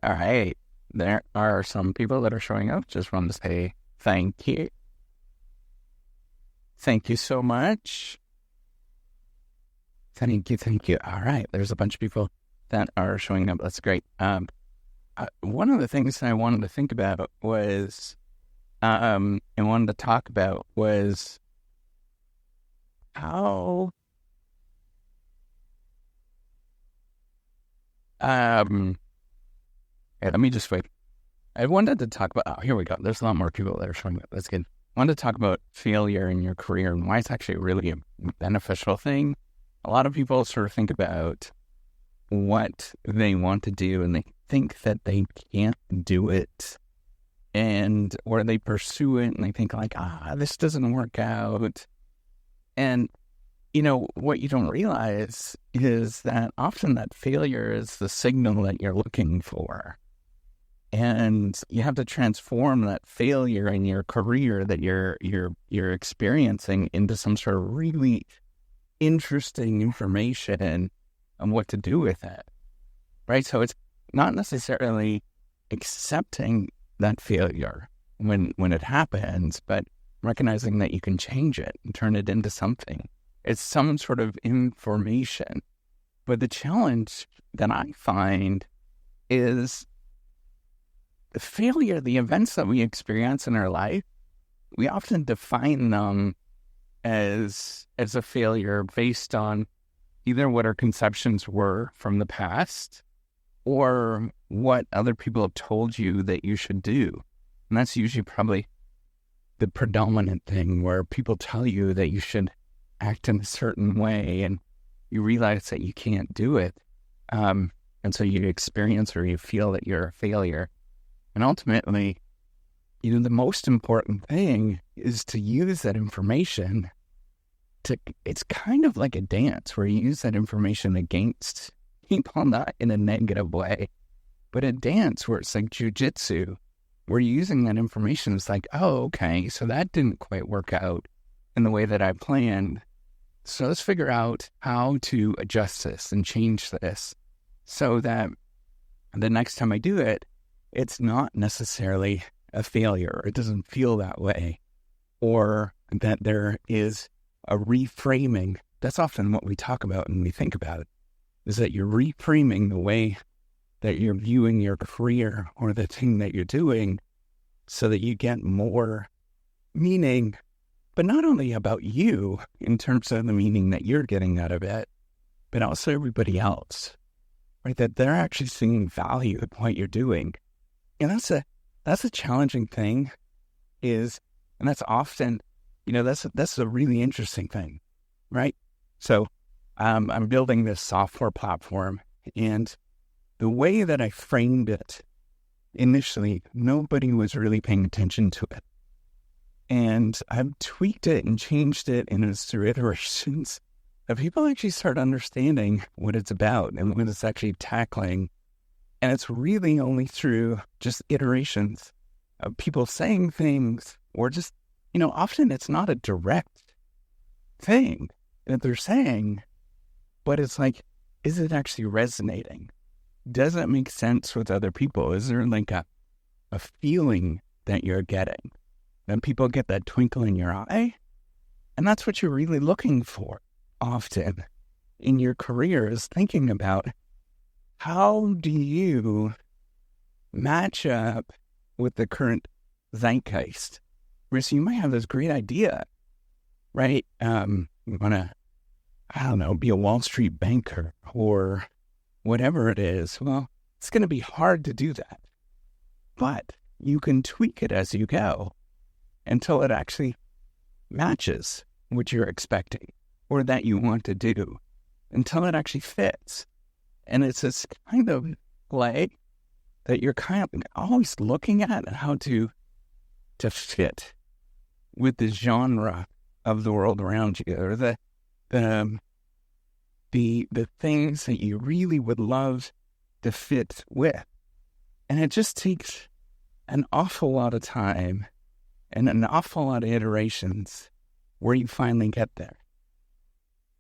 All right. There are some people that are showing up. Just want to say thank you. Thank you so much. Thank you. Thank you. All right. There's a bunch of people that are showing up. That's great. One of the things that I wanted to think about was, and wanted to talk about was how, hey, let me just wait. I wanted to talk about, oh, here we go. There's a lot more people that are showing up. That's good. I wanted to talk about failure in your career and why it's actually really a beneficial thing. A lot of people sort of think about what they want to do and they think that they can't do it, and or they pursue it and they think like, this doesn't work out. And what you don't realize is that often that failure is the signal that you're looking for. And you have to transform that failure in your career that you're experiencing into some sort of really interesting information on what to do with it, right? So it's not necessarily accepting that failure when it happens, but recognizing that you can change it and turn it into something. It's some sort of information. But the challenge that I find is the failure, the events that we experience in our life, we often define them as a failure based on either what our conceptions were from the past or what other people have told you that you should do. And that's usually probably the predominant thing, where people tell you that you should act in a certain way and you realize that you can't do it. And so you experience or you feel that you're a failure. And ultimately, the most important thing is to use that information it's kind of like a dance where you use that information against people, not in a negative way, but a dance where it's like jujitsu, where you're using that information. It's like, oh, okay, so that didn't quite work out in the way that I planned. So let's figure out how to adjust this and change this so that the next time I do it, it's not necessarily a failure. It doesn't feel that way. Or that there is a reframing. That's often what we talk about when we think about it, is that you're reframing the way that you're viewing your career or the thing that you're doing so that you get more meaning, but not only about you in terms of the meaning that you're getting out of it, but also everybody else, right? That they're actually seeing value in what you're doing. And that's a challenging thing and that's often, that's a really interesting thing, right? So I'm building this software platform, and the way that I framed it initially, nobody was really paying attention to it. And I've tweaked it and changed it, and it's through iterations that people actually start understanding what it's about and what it's actually tackling. And it's really only through just iterations of people saying things, or just, often it's not a direct thing that they're saying, but it's like, is it actually resonating? Does it make sense with other people? Is there like a feeling that you're getting? And people get that twinkle in your eye. And that's what you're really looking for often in your career, is thinking about, how do you match up with the current zeitgeist? Whereas you might have this great idea, right? You want to, be a Wall Street banker or whatever it is. Well, it's going to be hard to do that. But you can tweak it as you go until it actually matches what you're expecting or that you want to do, until it actually fits. And it's this kind of play that you're kind of always looking at how to fit with the genre of the world around you, or the things that you really would love to fit with. And it just takes an awful lot of time and an awful lot of iterations where you finally get there.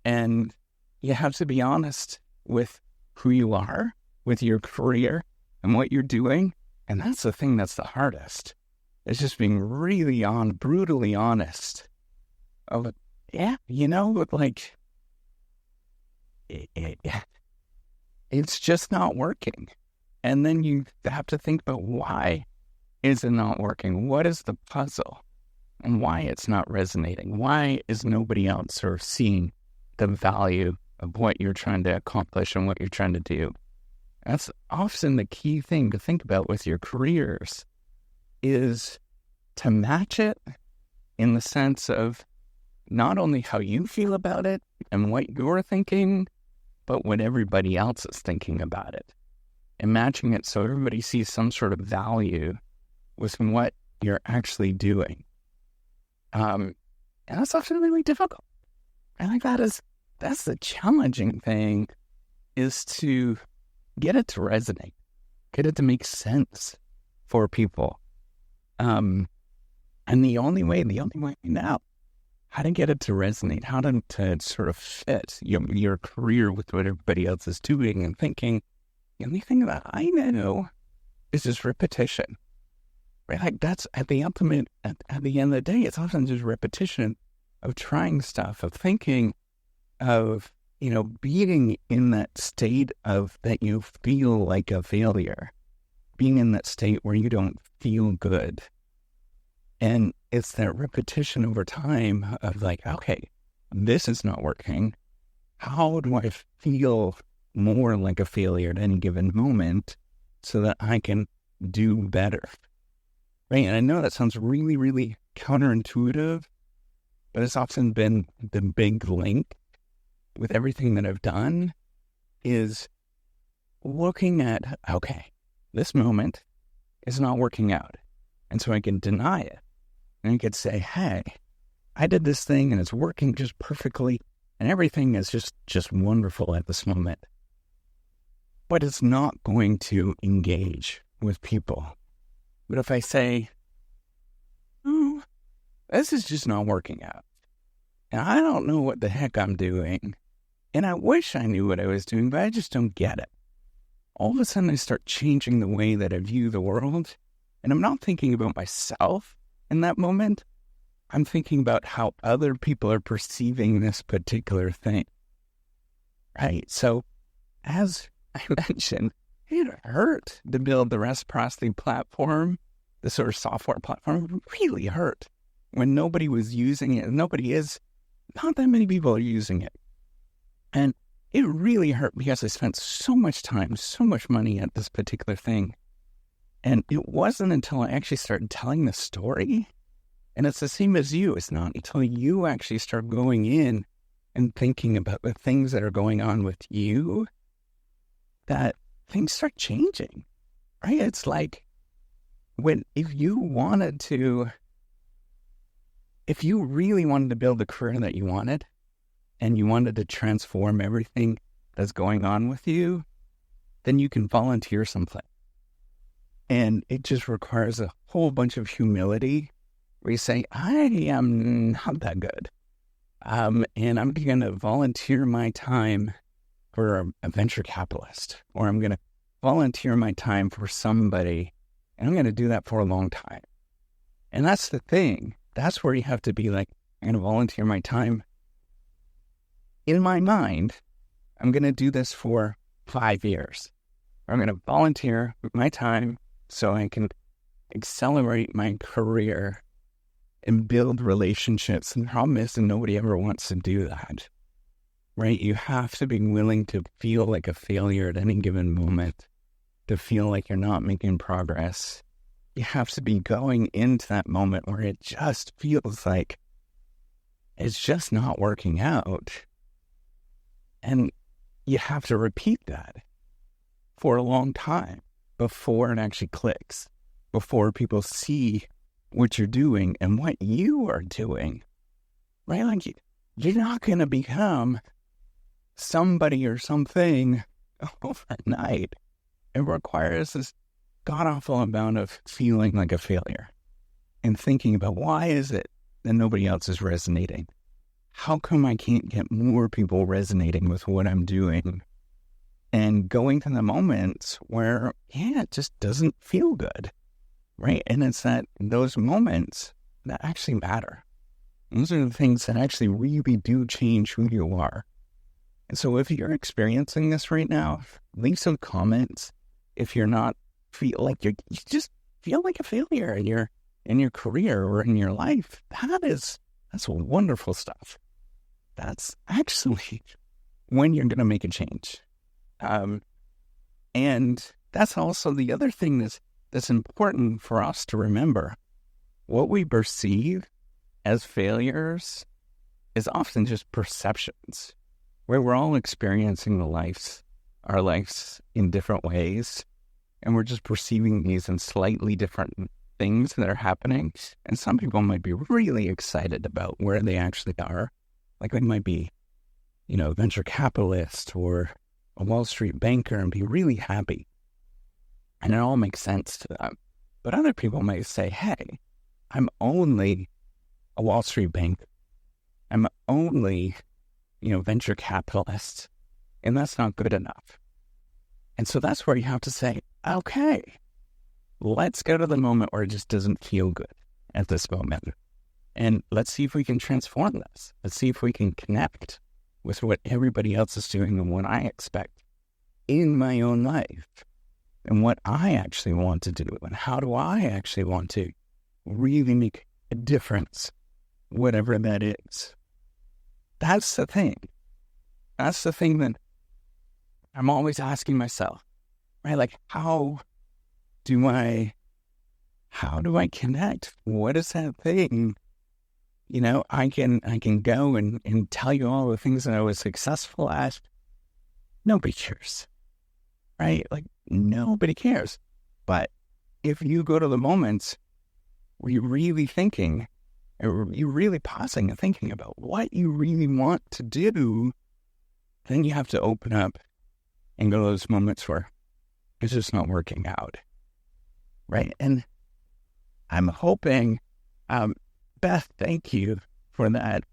And you have to be honest with who you are, with your career and what you're doing. And that's the thing that's the hardest. It's just being really brutally honest. Like, it's just not working. And then you have to think about, why is it not working? What is the puzzle? And why it's not resonating? Why is nobody else sort of seeing the value of what you're trying to accomplish and what you're trying to do? That's often the key thing to think about with your careers, is to match it in the sense of not only how you feel about it and what you're thinking, but what everybody else is thinking about it. And matching it so everybody sees some sort of value with what you're actually doing. And that's often really difficult. I think that's the challenging thing, is to get it to resonate, get it to make sense for people. And the only way now, how to get it to resonate, how to sort of fit your career with what everybody else is doing and thinking. The only thing that I know is just repetition. Right? Like, that's at the ultimate, at the end of the day, it's often just repetition of trying stuff, of thinking, of, being in that state of that you feel like a failure, being in that state where you don't feel good. And it's that repetition over time of like, okay, this is not working. How do I feel more like a failure at any given moment so that I can do better? Right? And I know that sounds really, really counterintuitive, but it's often been the big link with everything that I've done, is looking at, okay, this moment is not working out. And so I can deny it. And I could say, hey, I did this thing and it's working just perfectly and everything is just wonderful at this moment. But it's not going to engage with people. But if I say, oh, this is just not working out, and I don't know what the heck I'm doing, and I wish I knew what I was doing, but I just don't get it. All of a sudden, I start changing the way that I view the world, and I'm not thinking about myself in that moment. I'm thinking about how other people are perceiving this particular thing. Right? So, as I mentioned, it hurt to build the reciprocity platform, the sort of software platform. It really hurt when nobody was using it. Not that many people are using it. And it really hurt because I spent so much time, so much money at this particular thing. And it wasn't until I actually started telling the story, and it's the same as you, it's not until you actually start going in and thinking about the things that are going on with you, that things start changing, right? It's like if you really wanted to build the career that you wanted, and you wanted to transform everything that's going on with you, then you can volunteer someplace. And it just requires a whole bunch of humility where you say, I am not that good. And I'm going to volunteer my time for a venture capitalist, or I'm going to volunteer my time for somebody, and I'm going to do that for a long time. And that's the thing. That's where you have to be like, I'm going to volunteer my time. In my mind, I'm going to do this for 5 years. I'm going to volunteer my time so I can accelerate my career and build relationships. And the problem is that nobody ever wants to do that, right? You have to be willing to feel like a failure at any given moment, to feel like you're not making progress, you have to be going into that moment where it just feels like it's just not working out. And you have to repeat that for a long time before it actually clicks, before people see what you're doing and what you are doing, right? Like, you're not going to become somebody or something overnight. It requires this god-awful amount of feeling like a failure and thinking about, why is it that nobody else is resonating? How come I can't get more people resonating with what I'm doing? And going to the moments where, it just doesn't feel good, right? And it's those moments that actually matter. Those are the things that actually really do change who you are. And so if you're experiencing this right now, leave some comments. If you're not, feel like you just feel like a failure in your career or in your life, that's wonderful stuff. That's actually when you're going to make a change. And that's also the other thing that's important for us to remember. What we perceive as failures is often just perceptions, where we're all experiencing our lives in different ways, and we're just perceiving these in slightly different things that are happening. And some people might be really excited about where they actually are. Like, they might be, venture capitalist or a Wall Street banker and be really happy. And it all makes sense to them. But other people might say, hey, I'm only a Wall Street banker. I'm only, venture capitalist. And that's not good enough. And so that's where you have to say, okay, let's go to the moment where it just doesn't feel good at this moment. And let's see if we can transform this. Let's see if we can connect with what everybody else is doing and what I expect in my own life and what I actually want to do and how do I actually want to really make a difference, whatever that is. That's the thing. That's the thing that I'm always asking myself, right? Like, how do I connect? What is that thing? I can go and tell you all the things that I was successful at. Nobody cares, right? Like, nobody cares. But if you go to the moments where you're really thinking, or you're really pausing and thinking about what you really want to do, then you have to open up and go to those moments where it's just not working out, right? And I'm hoping, Beth, thank you for that.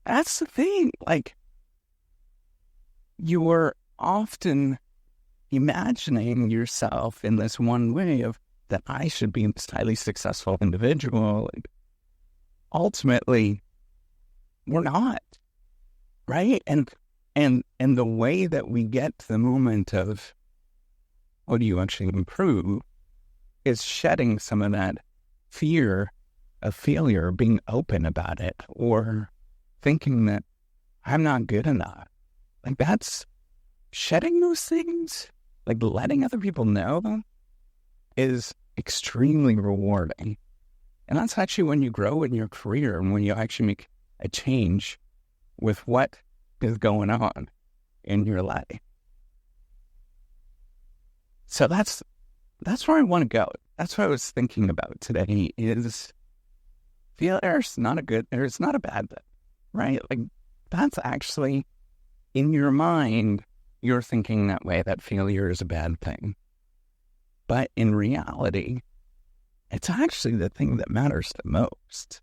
That's the thing. Like, you are often imagining yourself in this one way of that I should be this highly successful individual. Ultimately, we're not, right? And the way that we get to the moment of what do you actually improve is shedding some of that fear of failure, being open about it, or thinking that I'm not good enough. Like, that's shedding those things, like letting other people know, is extremely rewarding. And that's actually when you grow in your career and when you actually make a change with what is going on in your life. So that's where I want to go. That's what I was thinking about today, is failure is not it's not a bad thing, right? Like, that's actually, in your mind, you're thinking that way, that failure is a bad thing. But in reality, it's actually the thing that matters the most,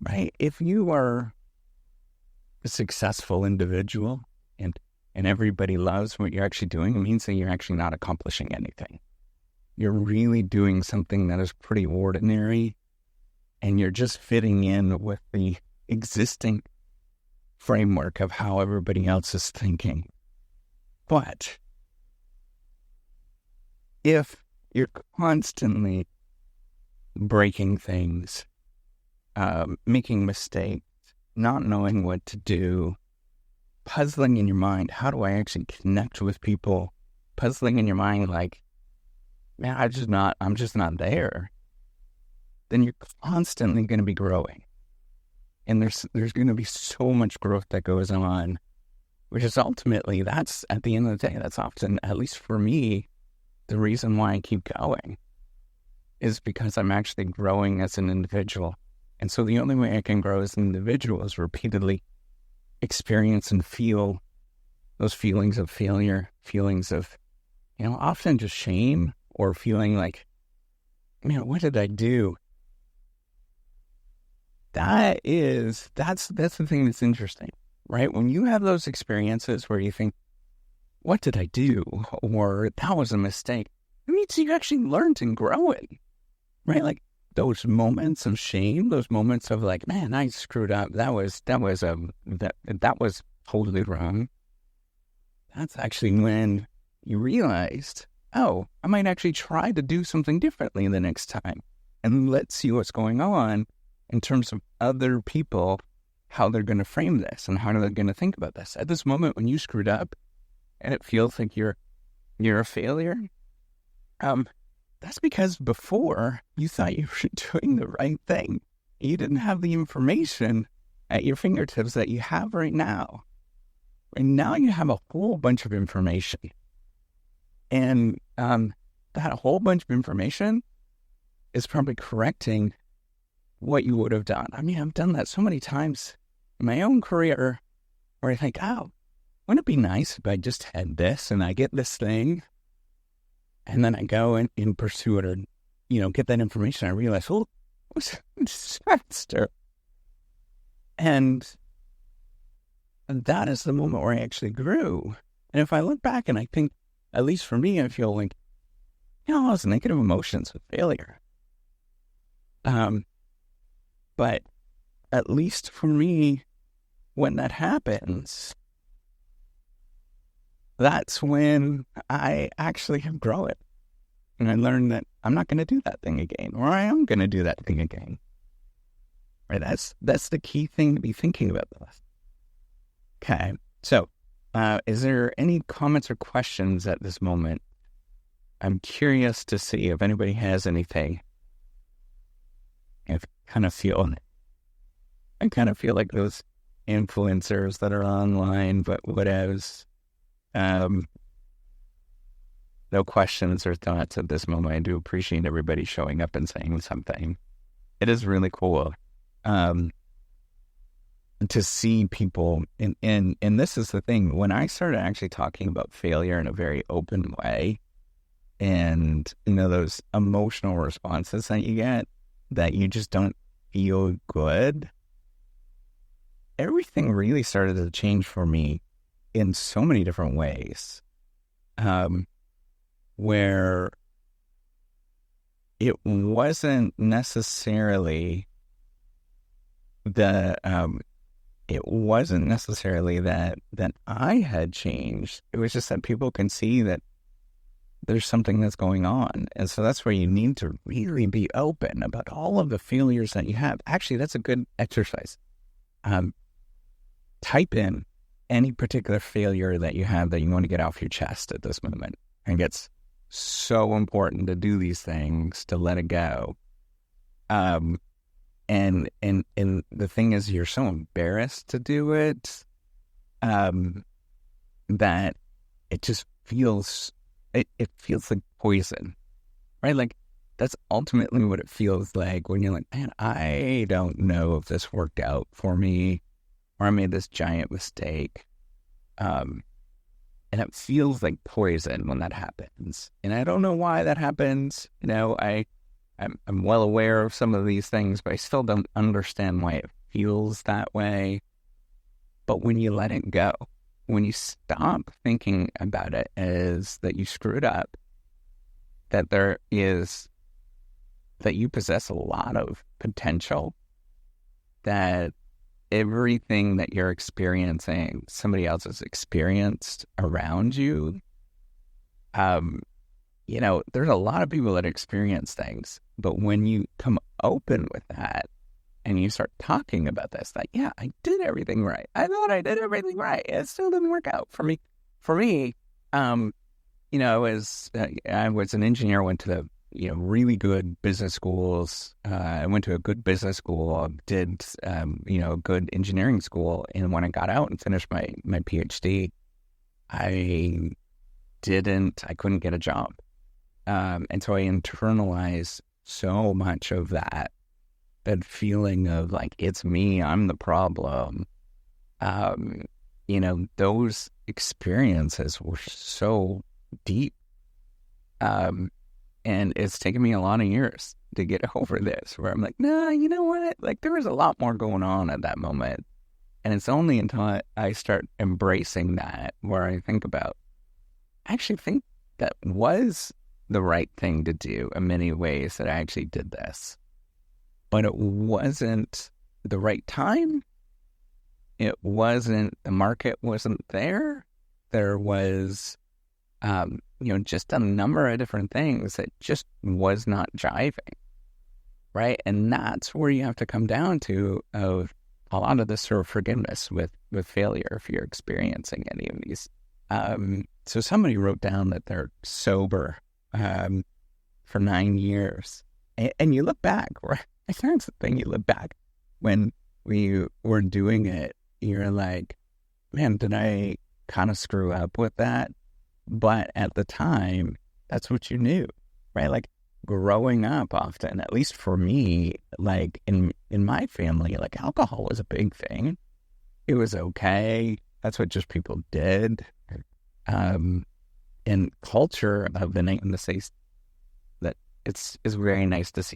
right? If you are a successful individual and everybody loves what you're actually doing, it means that you're actually not accomplishing anything. You're really doing something that is pretty ordinary, and you're just fitting in with the existing framework of how everybody else is thinking. But if you're constantly breaking things, making mistakes, not knowing what to do, puzzling in your mind, how do I actually connect with people? Puzzling in your mind, like, man, I'm just not there, then you're constantly going to be growing. And there's going to be so much growth that goes on, which is ultimately, that's at the end of the day, that's often, at least for me, the reason why I keep going is because I'm actually growing as an individual. And so the only way I can grow as an individual is repeatedly experience and feel those feelings of failure, feelings of, often just shame, or feeling like, man, what did I do? That's the thing that's interesting, right? When you have those experiences where you think, what did I do? Or that was a mistake. It means you actually learned and growing, right? Like those moments of shame, those moments of like, man, I screwed up. That was totally wrong. That's actually when you realized, oh, I might actually try to do something differently the next time. And let's see what's going on in terms of other people, how they're going to frame this and how they're going to think about this. At this moment when you screwed up and it feels like you're a failure, that's because before you thought you were doing the right thing. You didn't have the information at your fingertips that you have right now. And now you have a whole bunch of information. And that whole bunch of information is probably correcting what you would have done. I mean, I've done that so many times in my own career where I think, oh, wouldn't it be nice if I just had this and I get this thing and then I go and pursue it, or, get that information. I realize, oh, it was a disaster. And that is the moment where I actually grew. And if I look back and I think, at least for me, I feel like, those negative emotions of failure. But at least for me, when that happens, that's when I actually have grown. And I learned that I'm not going to do that thing again, or I am going to do that thing again. Right? That's the key thing to be thinking about this. Okay. So, is there any comments or questions at this moment? I'm curious to see if anybody has anything. I kind of feel like those influencers that are online, but whatevs. No questions or thoughts at this moment. I do appreciate everybody showing up and saying something. It is really cool to see people, and this is the thing, when I started actually talking about failure in a very open way, and those emotional responses that you get, that you just don't feel good, everything really started to change for me in so many different ways, where it wasn't necessarily that I had changed. It was just that people can see that there's something that's going on. And so that's where you need to really be open about all of the failures that you have. Actually, that's a good exercise. Type in any particular failure that you have that you want to get off your chest at this moment. And it's so important to do these things, to let it go. And the thing is, you're so embarrassed to do it, that it just feels, it feels like poison, right? Like, that's ultimately what it feels like when you're like, man, I don't know if this worked out for me, or I made this giant mistake. And it feels like poison when that happens. And I don't know why that happens. I'm well aware of some of these things, but I still don't understand why it feels that way. But when you let it go, when you stop thinking about it as that you screwed up, that you possess a lot of potential, that everything that you're experiencing, somebody else has experienced around you. There's a lot of people that experience things, but when you come open with that and you start talking about this, that, yeah, I did everything right. I thought I did everything right. It still didn't work out for me. For me, I was an engineer, went to the, really good business schools. I went to a good business school, did, good engineering school. And when I got out and finished my PhD, I couldn't get a job. And so I internalized so much of that feeling of like, it's me, I'm the problem. Those experiences were so deep. And it's taken me a lot of years to get over this, where I'm like, nah, you know what? Like, there was a lot more going on at that moment. And it's only until I start embracing that where I think about, I actually think that was the right thing to do in many ways, that I actually did this. But it wasn't the right time. It wasn't, the market wasn't there. There was, just a number of different things that just was not jiving, right? And that's where you have to come down to of a lot of this sort of forgiveness with failure if you're experiencing any of these. So somebody wrote down that they're sober for 9 years. And you look back, right? That's the thing, you look back when we were doing it, you're like, man, did I kind of screw up with that? But at the time, that's what you knew, right? Like growing up often, at least for me, like in my family, like alcohol was a big thing. It was okay. That's what just people did. And culture of the night and the say that it's very nice to see